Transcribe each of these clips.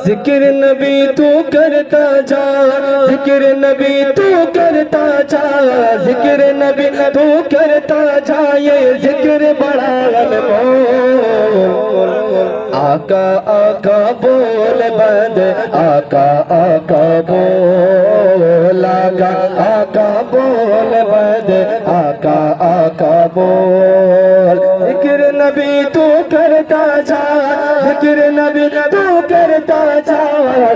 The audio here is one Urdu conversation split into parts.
ذکر نبی تو کرتا جا، ذکر نبی تو کرتا جا، ذکر نبی تو کرتا جا، یہ ذکر بڑا انمول۔ آقا آقا بول بند، آقا آقا بول، آقا آقا بول بند، آقا آقا بول۔ ذکر نبی تو کرتا جا، ذکر نبی تو کرتا جا،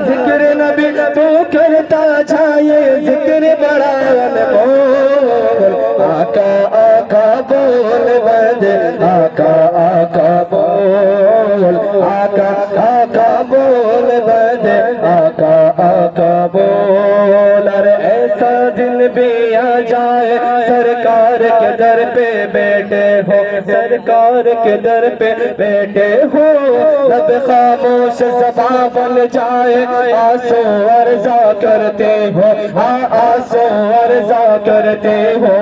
ذکر نبی تو کرتا جا، یہ ذکر بڑا انمول۔ آقا آقا بول بند، آقا آقا بول، آقا آقا بول بند، آقا آقا بول۔ ارے ایسا دن بھی آ جائے سرکار کے در پہ بیٹھے ہو، سرکار کے در پہ بیٹھے ہو، لب خاموش زباں بن جائے، آنسو عرضا کرتے ہو، آنسو عرضا کرتے ہو۔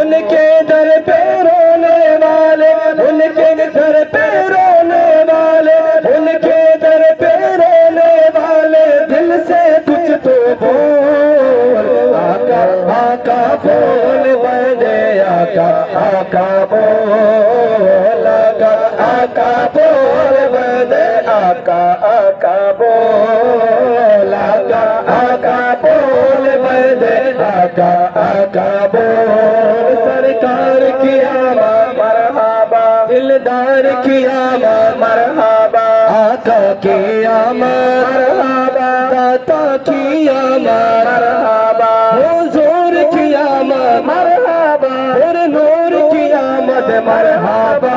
ان کے در پہ رونے والے، ان کے در پہ رونے والے، ان کے در پہ رونے والے، دل سے کچھ تو بول۔ آقا آقا بول بندے، آقا آقا بول، آقا آقا بول بندے، آقا آقا بول، آقا آقا بول بندے، آقا آقا بول۔ سرکار کی آمد مرحبا، دلدار کی آمد مرحبا، آقا کی آمد مرحبا، داتا کی آمد مرحبا، حضور کی آمد مرحبا، اور نور کی آمد مرحبا۔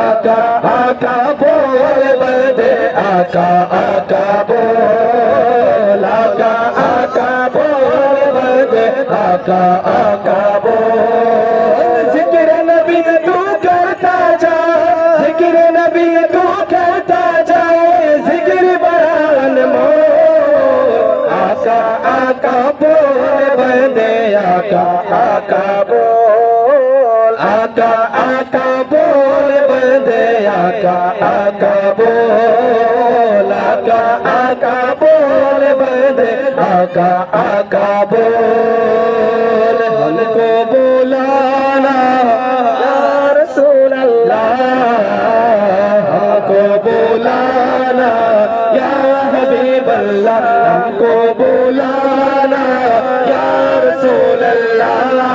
آقا آقا بول بندے، آقا آقا بول، آقا آقا بول بندے، آقا آقا بول۔ ذکر نبی تو کرتا جا، ذکر نبی تو کرتا جا، ذکر بڑا انمول۔ آقا آقا بول بندے، آقا آقا بول، آقا آقا بول بندے، آقا آقا بول، آقا آقا بول بندے، آقا آقا بول۔ ہم کو بلانا یا رسول اللہ، ہم کو بلانا یا حبیب اللہ، ہم کو بلانا یا رسول اللہ۔